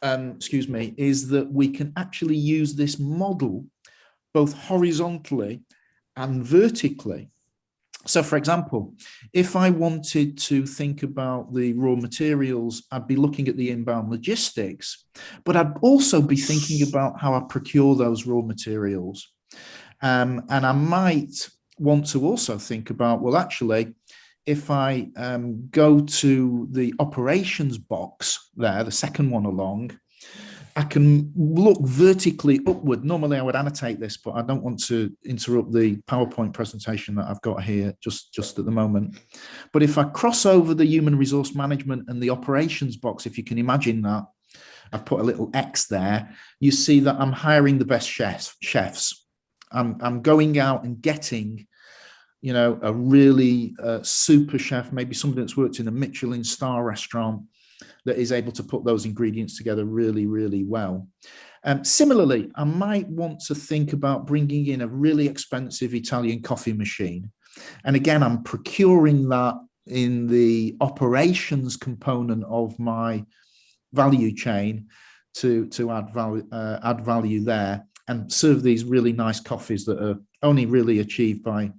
is that we can actually use this model both horizontally and vertically. So, for example, if I wanted to think about the raw materials, I'd be looking at the inbound logistics, but I'd also be thinking about how I procure those raw materials. And I might want to also think about, well, actually, if I go to the operations box there, the second one along, I can look vertically upward. Normally I would annotate this, but I don't want to interrupt the PowerPoint presentation that I've got here just at the moment. But if I cross over the human resource management and the operations box, if you can imagine that, I've put a little X there, you see that I'm hiring the best chefs. I'm going out and getting, a really super chef, maybe somebody that's worked in a Michelin star restaurant, that is able to put those ingredients together really, really well. Similarly, I might want to think about bringing in a really expensive Italian coffee machine. And again, I'm procuring that in the operations component of my value chain to add value there and serve these really nice coffees that are only really achieved by,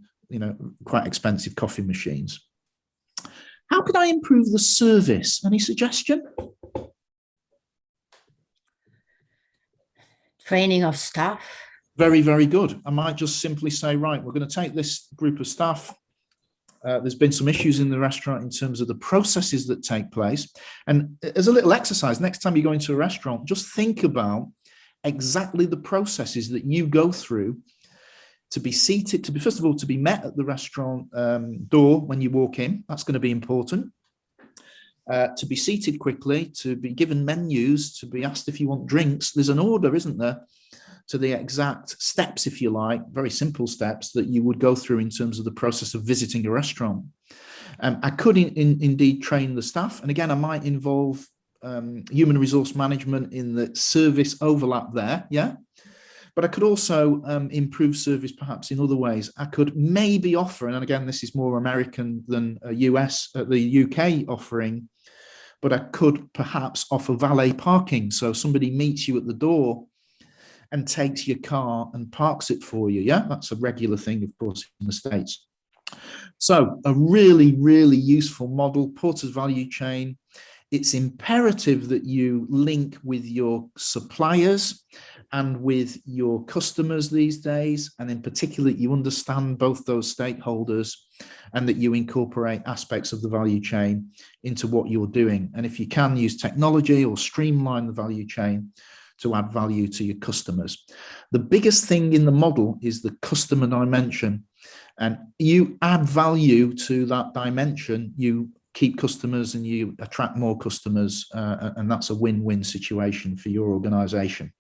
quite expensive coffee machines. How can I improve the service? Any suggestion? Training of staff. Very, very good. I might just simply say, right, we're going to take this group of staff. There's been some issues in the restaurant in terms of the processes that take place. And as a little exercise, next time you go into a restaurant, just think about exactly the processes that you go through to be seated, first of all, to be met at the restaurant door when you walk in. That's going to be important. To be seated quickly, to be given menus, to be asked if you want drinks. There's an order, isn't there, to the exact steps, if you like, very simple steps that you would go through in terms of the process of visiting a restaurant. I could indeed train the staff. And again, I might involve human resource management in the service overlap there, yeah? But I could also improve service perhaps in other ways. I could maybe offer, and again, this is more American than the UK offering, but I could perhaps offer valet parking. So somebody meets you at the door and takes your car and parks it for you. Yeah, that's a regular thing, of course, in the States. So a really, really useful model, Porter's value chain. It's imperative that you link with your suppliers and with your customers these days, and in particular, you understand both those stakeholders and that you incorporate aspects of the value chain into what you're doing. And if you can, use technology or streamline the value chain to add value to your customers. The biggest thing in the model is the customer dimension, and you add value to that dimension, you keep customers and you attract more customers, and that's a win-win situation for your organization.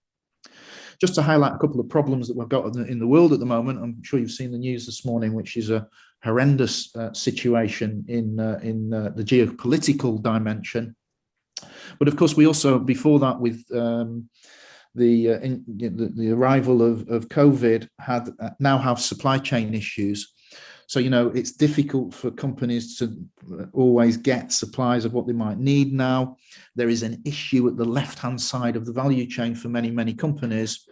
Just to highlight a couple of problems that we've got in the world at the moment, I'm sure you've seen the news this morning, which is a horrendous situation in the geopolitical dimension. But of course, we also, before that, with the arrival of COVID, now have supply chain issues. So, it's difficult for companies to always get supplies of what they might need now. There is an issue at the left-hand side of the value chain for many, many companies,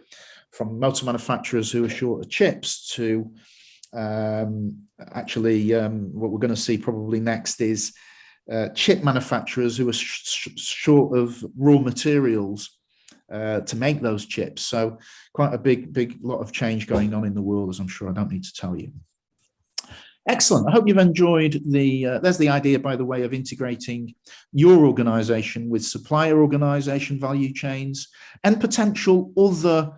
from motor manufacturers who are short of chips to what we're going to see probably next is chip manufacturers who are short of raw materials to make those chips. So quite a big lot of change going on in the world, as I'm sure I don't need to tell you. Excellent. I hope you've enjoyed there's the idea, by the way, of integrating your organization with supplier organization value chains and potential other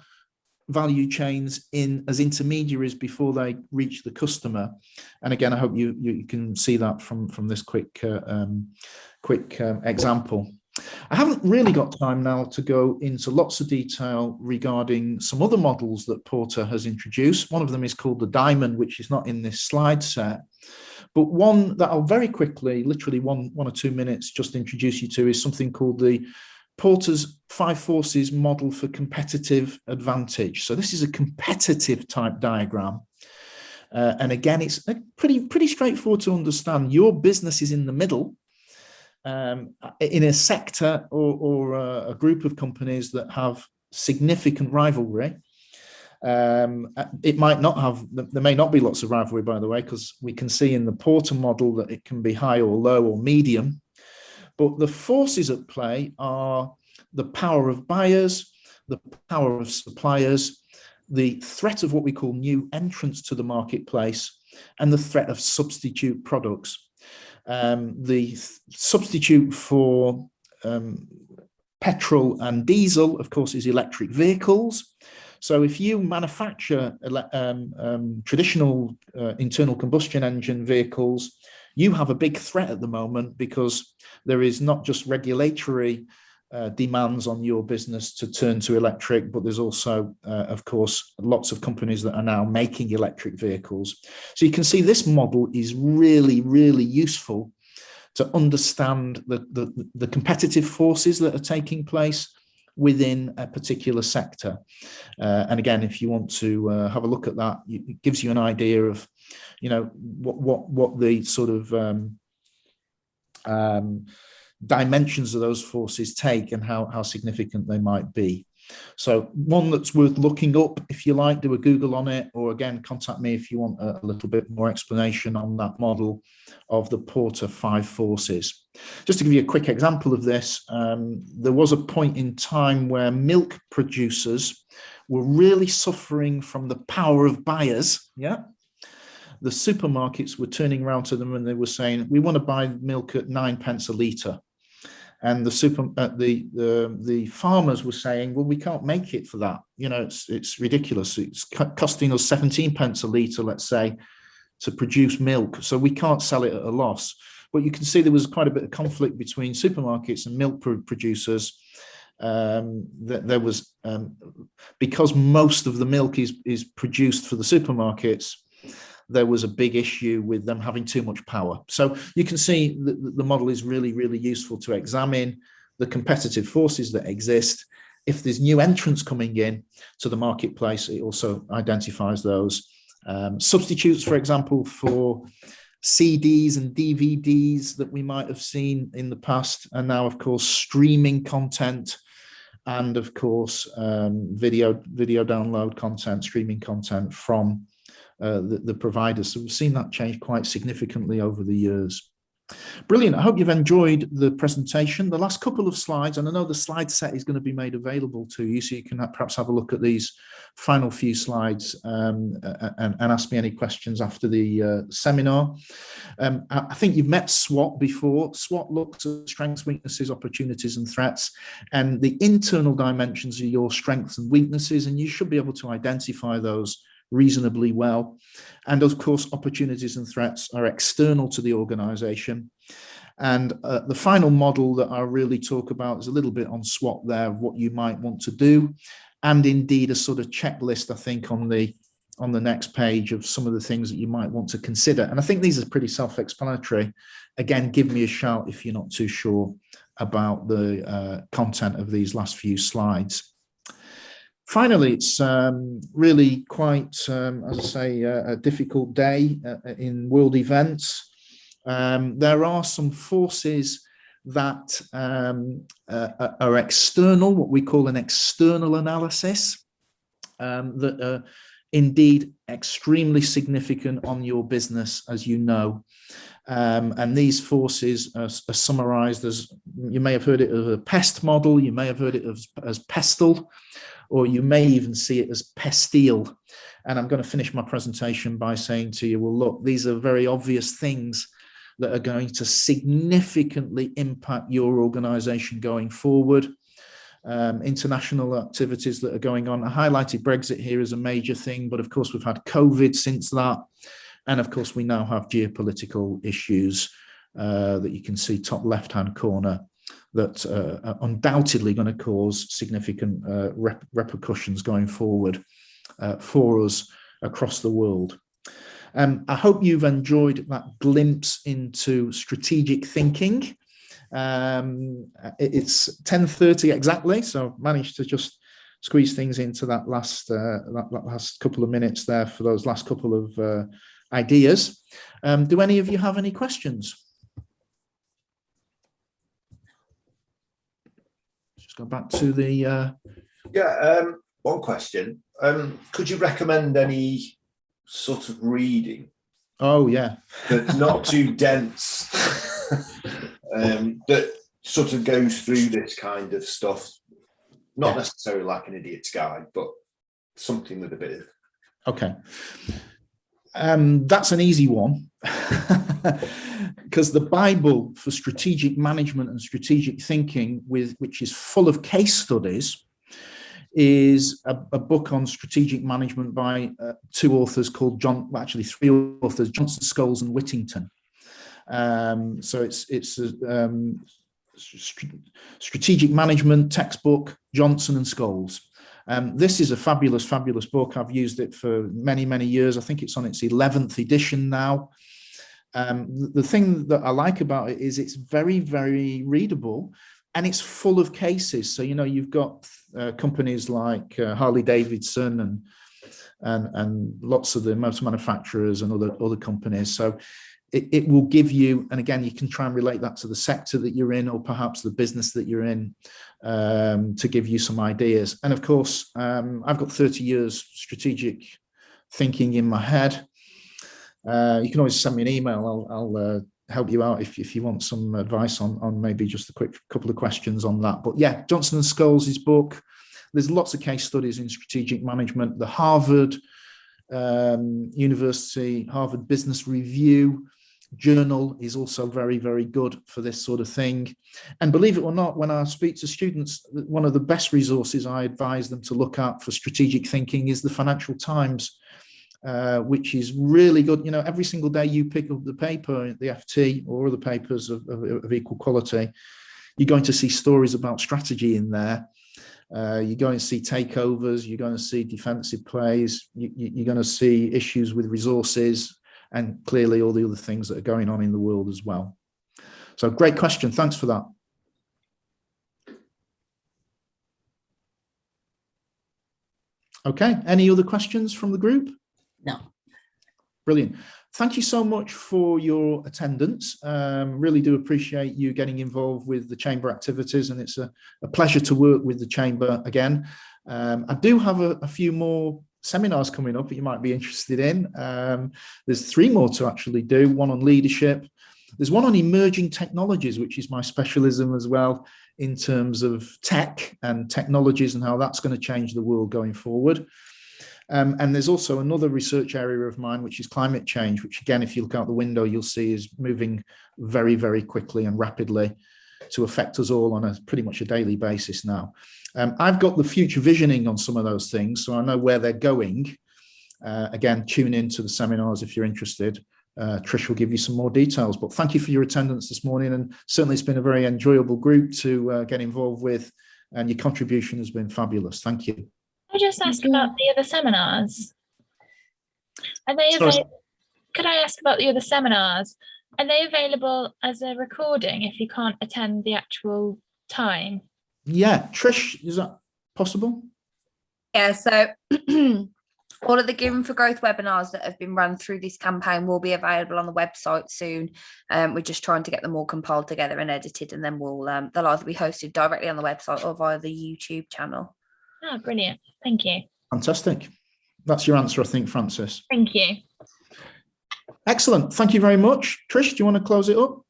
value chains as intermediaries before they reach the customer. And again, I hope you can see that from this quick example. I haven't really got time now to go into lots of detail regarding some other models that Porter has introduced. One of them is called the Diamond, which is not in this slide set. But one that I'll very quickly, literally one or 2 minutes, just introduce you to is something called the Porter's 5 Forces model for competitive advantage. So this is a competitive type diagram. And again, it's pretty straightforward to understand. Your business is in the middle. In a sector or a group of companies that have significant rivalry. It might not have, there may not be lots of rivalry, by the way, because we can see in the Porter model that it can be high or low or medium. But the forces at play are the power of buyers, the power of suppliers, the threat of what we call new entrants to the marketplace, and the threat of substitute products. The substitute for petrol and diesel, of course, is electric vehicles. So if you manufacture traditional internal combustion engine vehicles, you have a big threat at the moment because there is not just regulatory demands on your business to turn to electric, but there's also, of course, lots of companies that are now making electric vehicles. So you can see this model is really, really useful to understand the competitive forces that are taking place within a particular sector. And again, if you want to have a look at that, it gives you an idea of, what the sort of dimensions of those forces take and how significant they might be. So one that's worth looking up, if you like, do a Google on it, or again, contact me if you want a little bit more explanation on that model of the Porter 5 Forces. Just to give you a quick example of this, there was a point in time where milk producers were really suffering from the power of buyers. Yeah. The supermarkets were turning around to them and they were saying, we want to buy milk at 9 pence a litre. And the farmers were saying, well, we can't make it for that. It's ridiculous. It's costing us 17 pence a litre, let's say, to produce milk. So we can't sell it at a loss. But you can see there was quite a bit of conflict between supermarkets and milk producers. There was, because most of the milk is produced for the supermarkets, there was a big issue with them having too much power. So you can see the model is really, really useful to examine the competitive forces that exist. If there's new entrants coming in to the marketplace, it also identifies those. Substitutes, for example, for CDs and DVDs that we might have seen in the past, and now, of course, streaming content, and of course, video download content, streaming content from the providers. So we've seen that change quite significantly over the years. Brilliant. I hope you've enjoyed the presentation. The last couple of slides, and I know the slide set is going to be made available to you, so you can perhaps have a look at these final few slides and ask me any questions after the seminar. I think you've met SWOT before. SWOT looks at strengths, weaknesses, opportunities, and threats, and the internal dimensions are your strengths and weaknesses, and you should be able to identify those reasonably well. And of course, opportunities and threats are external to the organization. And the final model that I really talk about is a little bit on SWOT there, of what you might want to do, and indeed a sort of checklist, I think, on the next page of some of the things that you might want to consider. And I think these are pretty self-explanatory. Again, give me a shout if you're not too sure about the content of these last few slides. Finally, it's really quite, as I say, a difficult day in world events. There are some forces that are external, what we call an external analysis, that are indeed extremely significant on your business, as you know. And these forces are summarized as, you may have heard it as a pest model, you may have heard it as pestle, or you may even see it as pestile. And I'm going to finish my presentation by saying to you, well, look, these are very obvious things that are going to significantly impact your organization going forward. International activities that are going on. I highlighted Brexit here as a major thing, but of course we've had COVID since that. And of course we now have geopolitical issues that you can see top left-hand corner that are undoubtedly going to cause significant repercussions going forward for us across the world. I hope you've enjoyed that glimpse into strategic thinking. It's 10:30 exactly, so I've managed to just squeeze things into that last couple of minutes there for those last couple of ideas. Do any of you have any questions? Just go back to the one question. Could you recommend any sort of reading? Oh yeah, that's not too dense, that sort of goes through this kind of stuff, not necessarily like an idiot's guide, but something with a bit of... Okay. That's an easy one, because the Bible for strategic management and strategic thinking, which is full of case studies, is a book on strategic management by two authors called three authors, Johnson, Scholes and Whittington. So it's a strategic management textbook, Johnson and Scholes. This is a fabulous, fabulous book. I've used it for many, many years. I think it's on its 11th edition now. The thing that I like about it is it's very, very readable, and it's full of cases. So, you know, you've got companies like Harley Davidson and lots of the motor manufacturers and other companies. So it will give you, and again, you can try and relate that to the sector that you're in, or perhaps the business that you're in, to give you some ideas. And of course, I've got 30 years strategic thinking in my head. You can always send me an email. I'll help you out if you want some advice on maybe just a quick couple of questions on that. But yeah, Johnson and Scholes' book. There's lots of case studies in strategic management. The Harvard University, Harvard Business Review journal is also very, very good for this sort of thing. And believe it or not, when I speak to students, one of the best resources I advise them to look at for strategic thinking is the Financial Times, which is really good. You know, every single day you pick up the paper, the FT or other papers of equal quality, you're going to see stories about strategy in there. You're going to see takeovers, you're going to see defensive plays, you're going to see issues with resources, and clearly all the other things that are going on in the world as well. So great question. Thanks for that. Okay, any other questions from the group? No. Brilliant. Thank you so much for your attendance. Really do appreciate you getting involved with the Chamber activities, and it's a pleasure to work with the Chamber again. I do have a few more seminars coming up that you might be interested in. There's 3 more to actually do, one on leadership. There's one on emerging technologies, which is my specialism as well, in terms of tech and technologies and how that's going to change the world going forward. And there's also another research area of mine, which is climate change, which again, if you look out the window, you'll see is moving very, very quickly and rapidly to affect us all on a pretty much a daily basis now. I've got the future visioning on some of those things, so I know where they're going. Again, tune in to the seminars if you're interested. Trish will give you some more details, but thank you for your attendance this morning, and certainly it's been a very enjoyable group to get involved with, and your contribution has been fabulous. Thank you. I just ask about the other seminars. Are they available? Could I ask about the other seminars? Are they available as a recording if you can't attend the actual time? Yeah, Trish, is that possible? Yeah, so all of the Given for Growth webinars that have been run through this campaign will be available on the website soon. We're just trying to get them all compiled together and edited, and then they'll either be hosted directly on the website or via the YouTube channel. Oh, brilliant. Thank you. Fantastic. That's your answer, I think, Francis. Thank you. Excellent. Thank you very much. Trish, do you want to close it up?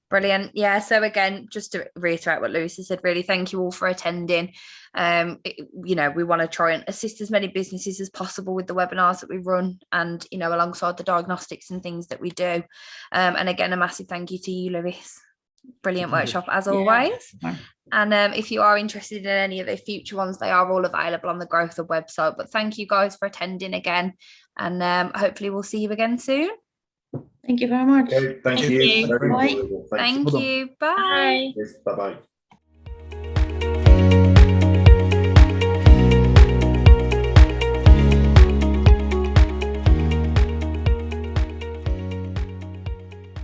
Brilliant. Yeah. So again, just to reiterate what Lewis has said, really thank you all for attending. We want to try and assist as many businesses as possible with the webinars that we run, and alongside the diagnostics and things that we do. And again, a massive thank you to you, Lewis. Brilliant workshop as always. And if you are interested in any of the future ones, they are all available on the Growth Hub website. But thank you guys for attending again, and hopefully we'll see you again soon. Thank you very much. Okay, thank you. you. Very Bye. enjoyable. Thank you. Bye. Bye. Yes, bye-bye.